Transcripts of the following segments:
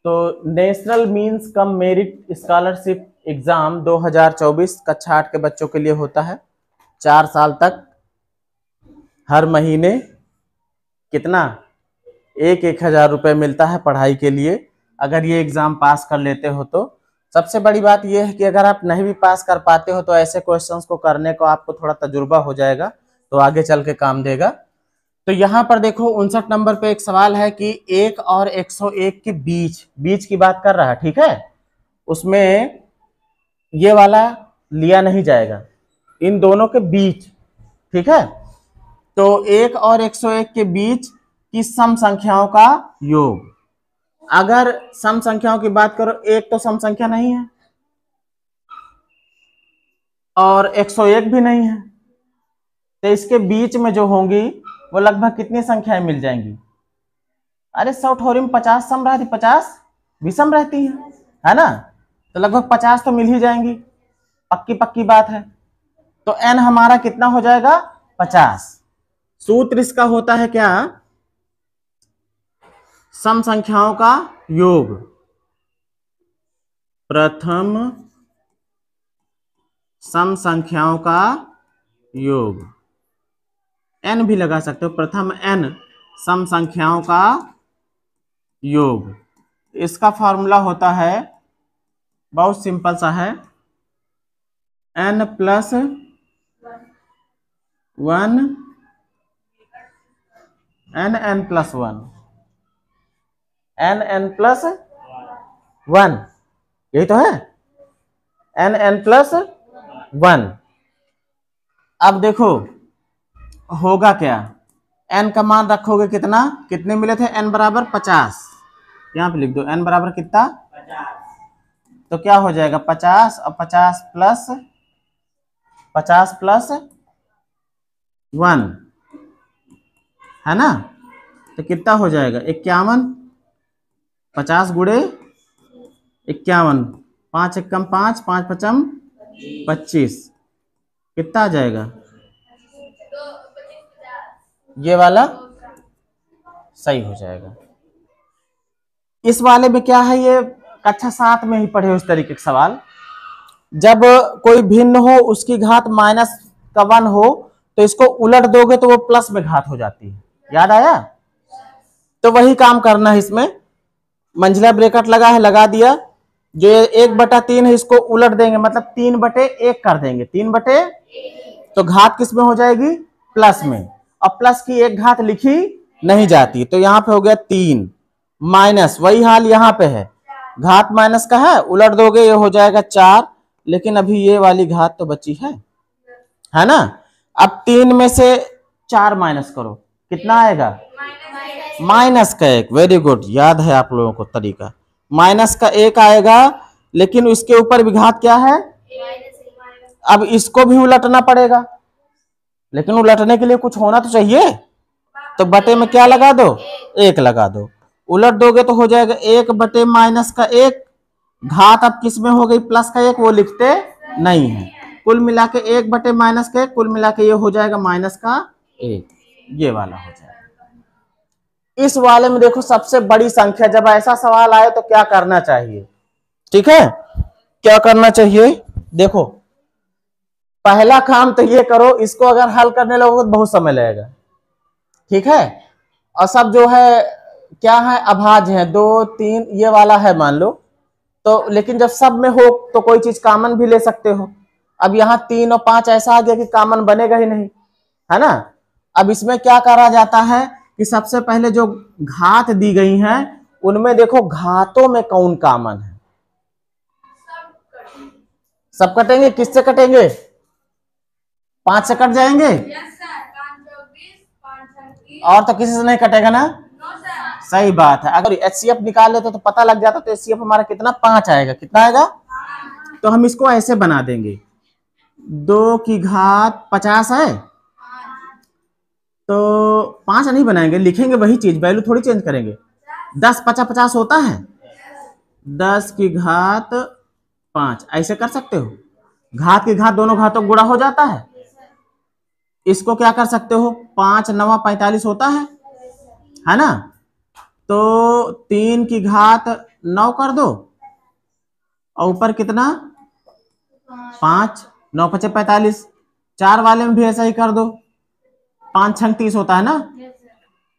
तो national means cum merit scholarship exam 2024 कक्षा 8 के बच्चों के लिए होता है। 4 साल तक हर महीने कितना 1,000 रुपये मिलता है पढ़ाई के लिए, अगर ये एग्जाम पास कर लेते हो तो। सबसे बड़ी बात यह है कि अगर आप नहीं भी पास कर पाते हो तो ऐसे क्वेश्चंस को करने को आपको थोड़ा तजुर्बा हो जाएगा, तो आगे चल के काम देगा। तो यहाँ पर देखो 59 नंबर पे एक सवाल है कि 1 और 101 के बीच की बात कर रहा है, ठीक है। उसमें ये वाला लिया नहीं जाएगा, इन दोनों के बीच, ठीक है। तो 1 और 101 के बीच की सम संख्याओं का योग। अगर सम संख्याओं की बात करो, 1 तो सम संख्या नहीं है और 101 भी नहीं है, तो इसके बीच में जो होंगी वो लगभग कितनी संख्याएं मिल जाएंगी? अरे 100 ठोरी में 50 सम रहती, 50 विषम रहती है ना, तो लगभग 50 तो मिल ही जाएंगी, पक्की बात है। तो n हमारा कितना हो जाएगा? 50। सूत्र इसका होता है क्या? सम संख्याओं का योग, प्रथम सम संख्याओं का योग, n भी लगा सकते हो, प्रथम n सम संख्याओं का योग। इसका फॉर्मूला होता है बहुत सिंपल सा है, n plus 1 n plus 1 n plus 1, यही तो है, n प्लस 1। अब देखो होगा क्या, n का मान रखोगे कितना, कितने मिले थे? n बराबर 50, यहाँ पे लिख दो n बराबर कितना? 50। तो क्या हो जाएगा? 50 और 50 प्लस 1 है ना, तो कितना हो जाएगा? 51। 50 गुणे 51, 5 एकम 5, 5 पचम 25, कितना आ जाएगा? ये वाला सही हो जाएगा। इस वाले में क्या है, ये कक्षा 7 में ही पढ़े हो इस तरीके के सवाल। जब कोई भिन्न हो उसकी घात -1 हो तो इसको उलट दोगे तो वो प्लस में घात हो जाती है, याद आया? तो वही काम करना है इसमें, मंझला ब्रैकेट लगा है, लगा दिया, जो 1/3 है इसको उलट देंगे, मतलब 3/1 कर देंगे, 3/, तो घात किस में हो जाएगी? प्लस में, और प्लस की एक घात लिखी नहीं जाती, तो यहाँ पे हो गया 3 माइनस, वही हाल यहाँ पे है, घात माइनस का है, उलट दोगे ये हो जाएगा 4, लेकिन अभी ये वाली घात तो बची है ना। अब 3 में से 4 माइनस करो, कितना आएगा? -1। वेरी गुड, याद है आप लोगों को तरीका। -1 आएगा, लेकिन उसके ऊपर भी घात क्या है? अब इसको भी उलटना पड़ेगा, लेकिन उलटने के लिए कुछ होना तो चाहिए, तो बटे में क्या लगा दो? 1 लगा दो, उलट दोगे तो हो जाएगा 1/-1, घात अब किस में हो गई? प्लस का 1, वो लिखते नहीं है, कुल मिला के 1/-1, कुल मिला के ये हो जाएगा -1, ये वाला हो जाएगा। इस वाले में देखो सबसे बड़ी संख्या, जब ऐसा सवाल आए तो क्या करना चाहिए, ठीक है, क्या करना चाहिए? देखो पहला काम तो ये करो, इसको अगर हल करने लगोगे तो बहुत समय लगेगा, ठीक है। और सब जो है क्या है, अभाज्य है, 2, 3 ये वाला है मान लो, तो लेकिन जब सब में हो तो कोई चीज कॉमन भी ले सकते हो। अब यहाँ 3 और 5 ऐसा आ गया कि कॉमन बनेगा ही नहीं, है ना। अब इसमें क्या करा जाता है कि सबसे पहले जो घात दी गई हैं उनमें देखो घातों में कौन कॉमन है, सब कटेंगे, किससे कटेंगे? 5 से कट जाएंगे, और तो किसी से नहीं कटेगा ना, सही बात है। अगर HCF निकाल लेते तो पता लग जाता, तो HCF हमारा कितना? 5 आएगा, कितना आएगा? तो हम इसको ऐसे बना देंगे, 2 की घात 50 है, तो 5 नहीं बनाएंगे, लिखेंगे वही चीज, वैल्यू थोड़ी चेंज करेंगे। 10 50 50 होता है, 10 की घात 5 ऐसे कर सकते हो, घात की घात दोनों घातों गुणा हो जाता है। इसको क्या कर सकते हो, 5 9 45 होता है ना, तो 3 की घात 9 कर दो और ऊपर कितना 5, 9 पचे 45। 4 वाले में भी ऐसा ही कर दो, 5 छंग 30 होता है ना।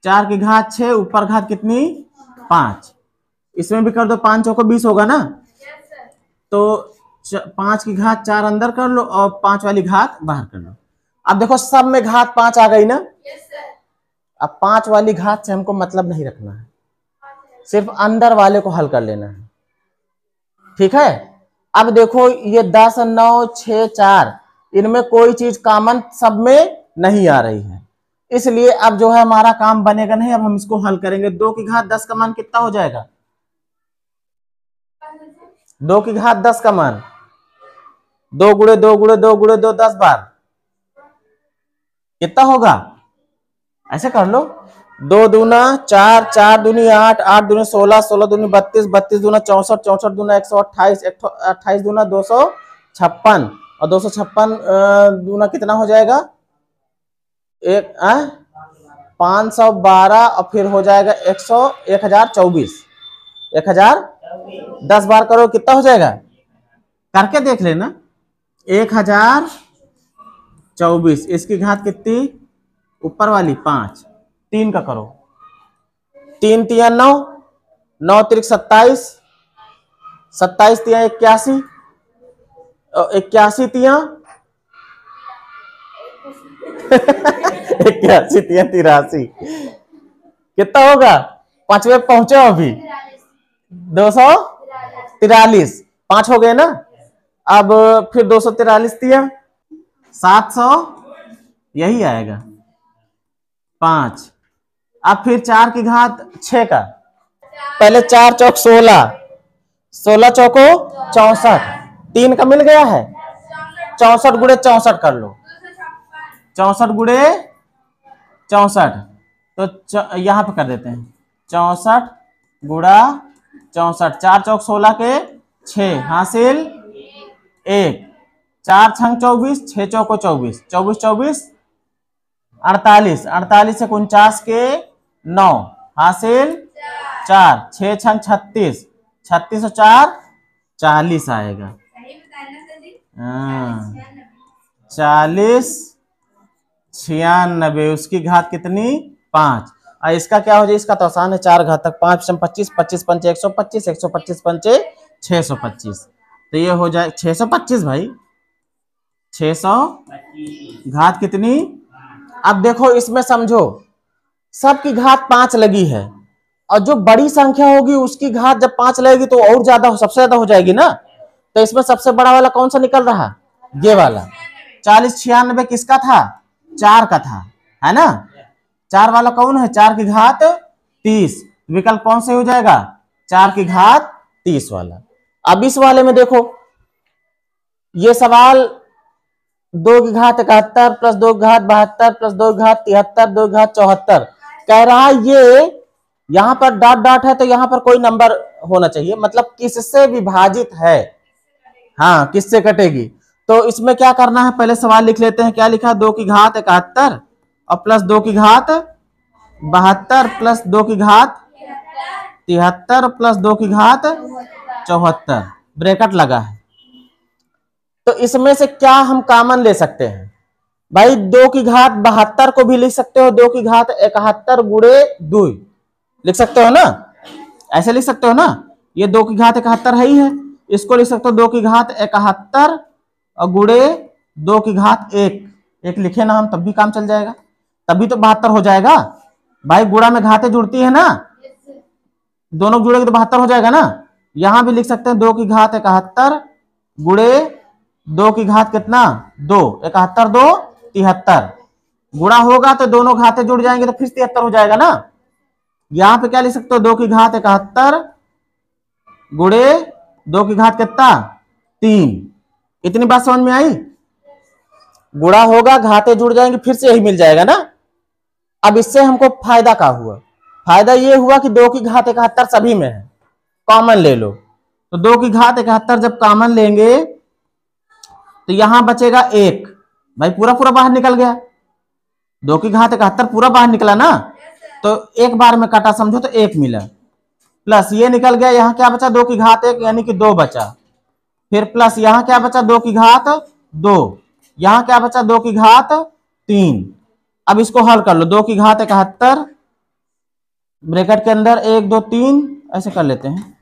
4 की घात 6, ऊपर घात कितनी 5। इसमें भी कर दो, 5 चौको 20 होगा ना। तो 5 की घात 4 अंदर कर लो और 5 वाली घात बाहर कर लो। अब देखो सब में घात 5 आ गई ना। अब 5 वाली घात से हमको मतलब नहीं रखना है, सिर्फ अंदर वाले को हल कर लेना है, ठीक है। अब देखो ये 10, 9, 6, 4, इनमें कोई चीज कॉमन सब में नहीं आ रही है, इसलिए अब जो है हमारा काम बनेगा नहीं। अब हम इसको हल करेंगे। 2 की घात 10 का मान कितना हो जाएगा? 2 की घात 10 का मान 2 गुणे 2 गुणे 2 गुणे 2 10 बार कितना होगा? ऐसे कर लो, 2 दूना 4, 4 दूनी 8, 8 दूनी 16, 16 दूनी 32, 32 दूना 64, 64 दूना 128, 28 दूना 256 और 256 दूना कितना हो जाएगा? 512 और फिर हो जाएगा 1024। 1010 बार करो कितना हो जाएगा? करके देख लेना। 1024, इसकी घात कितनी? ऊपर वाली 5, 3 का करो, 3 तिया 9, 9 तिरक 27, 27 तिया 81, 81 तिया 81 तिया 83, कितना होगा? 5वें पहुंचे हो अभी, 243, 5 हो गए ना। अब फिर 243 तिया 700, यही आएगा 5। अब फिर 4 की घात 6 का, पहले 4 चौक 16, 16 चौको 64, 3 का मिल गया है। 64 गुणे 64 कर लो, 64 गुणे 64, तो यहां पे कर देते हैं 64 गुणा 64, 4 चौक 16 के 6 हासिल 1, 4 छंग 24, 6 चौको 24, 24 24 48, 48 से 49 के 9 हासिल 4, 6 छंग 36, 36 और 4 40 आएगा। 40 96, उसकी घात कितनी? 5। और इसका क्या हो जाए? इसका तो आसान है, 4 घात तक 5 25, 25 पंचे 125, 125 पंचे 625, तो ये हो जाए 625 भाई, 600 घात कितनी? अब देखो इसमें समझो सबकी घात 5 लगी है और जो बड़ी संख्या होगी उसकी घात जब 5 लगेगी तो और ज्यादा, सबसे ज्यादा हो जाएगी ना। तो इसमें सबसे बड़ा वाला कौन सा निकल रहा? ये वाला। 40 96 किसका था? 4 का था, है ना। 4 वाला कौन है? 4 की घात 30, विकल्प कौन से हो जाएगा? 4 की घात 30 वाला। अब इस वाले में देखो, ये सवाल 2 की घात 71 प्लस 2 की घात 72 प्लस 2 की घात 73, 2 की घात 74 कह रहा है। ये यहां पर डॉट डॉट है तो यहां पर कोई नंबर होना चाहिए, मतलब किससे विभाजित है, हाँ किससे कटेगी। तो इसमें क्या करना है, पहले सवाल लिख लेते हैं। क्या लिखा? 2 की घात 71 और प्लस 2 की घात 72 प्लस 2 की घात 73 प्लस 2 की घात 74, ब्रैकेट लगा है। तो इसमें से क्या हम कॉमन ले सकते हैं भाई? 2 की घात 72 को भी लिख सकते हो, 2 की घात 71 गुणे 2 लिख सकते हो ना, ऐसे लिख सकते हो ना। ये 2 की घात 71 है ही है, इसको लिख सकते हो 2 की घात 71 और गुणे 2 की घात 1, एक लिखे ना हम तब भी काम चल जाएगा, तभी तो 72 हो जाएगा भाई। गुणा में घातें जुड़ती है ना, दोनों जुड़ेंगे तो 72 हो जाएगा ना। यहां भी लिख सकते हैं 2 की घात 71 गुणे 2 की घात कितना? 2, 71 2 73, गुणा होगा तो दोनों घातें जुड़ जाएंगे तो फिर 73 हो जाएगा ना। यहां पे क्या लिख सकते हो? 2 की घात 71 गुणे 2 की घात कितना? 3। इतनी बात समझ में आई? गुणा होगा, घातें जुड़ जाएंगे, फिर से यही मिल जाएगा ना। अब इससे हमको फायदा क्या हुआ? फायदा ये हुआ कि 2 की घात 71 सभी में है, कॉमन ले लो। तो 2 की घात 71 जब कॉमन लेंगे तो यहां बचेगा 1, भाई पूरा पूरा बाहर निकल गया। 2 की घात 71 पूरा बाहर निकला ना, तो एक बार में काटा समझो तो 1 मिला, प्लस ये निकल गया, यहाँ क्या बचा 2 की घात 1 यानी कि 2 बचा, फिर प्लस यहाँ क्या बचा 2 की घात 2, यहाँ क्या बचा 2 की घात 3। अब इसको हल कर लो, 2 की घात 71 ब्रैकेट के अंदर 1 2 3 ऐसे कर लेते हैं,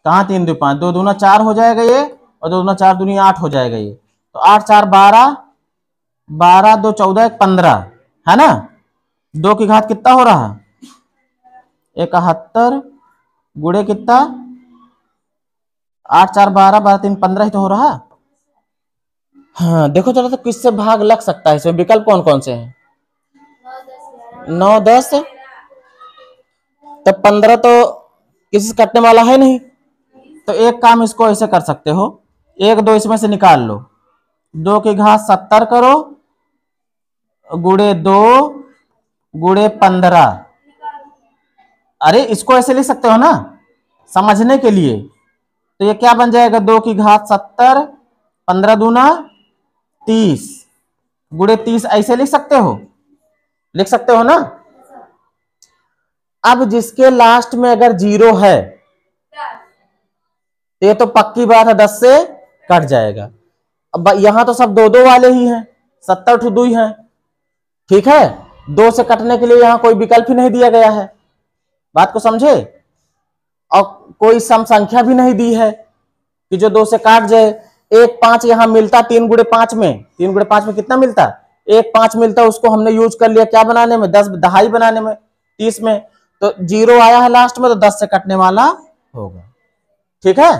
कहाँ 3 2 5, 2 दूना 4 हो जाएगा ये, और 2 दूना 4 दूनी 8 हो जाएगा ये, तो 8 4 12, 12 2 14 1 15 है ना। 2 की घात कितना हो रहा 71 गुणे कितना 8 4 12, 12 3 15 ही तो हो रहा। हाँ देखो चलो, तो किससे भाग लग सकता है, इसमें विकल्प कौन कौन से हैं, 9 10, तब 15 तो किसी से कटने वाला है नहीं, तो एक काम इसको ऐसे कर सकते हो, 1 2 इसमें से निकाल लो, 2 की घात 70 करो गुणे 2 गुणे 15, अरे इसको ऐसे लिख सकते हो ना समझने के लिए, तो ये क्या बन जाएगा 2 की घात 70, 15 दूना 30 गुणे 30, ऐसे लिख सकते हो, लिख सकते हो ना। अब जिसके लास्ट में अगर 0 है ये तो पक्की बात है 10 से कट जाएगा। अब यहां तो सब 2 2 वाले ही हैं, 70 ठो 2 हैं, ठीक है, 2 से कटने के लिए यहां कोई विकल्प ही नहीं दिया गया है, बात को समझे, और कोई सम संख्या भी नहीं दी है कि जो 2 से काट जाए। 1 5 यहां मिलता 3 गुणे 5 में, 3 गुणे 5 में कितना मिलता 1 5 मिलता, उसको हमने यूज कर लिया क्या बनाने में 10 दहाई बनाने में 30 में, तो 0 आया है लास्ट में तो 10 से कटने वाला होगा, ठीक है।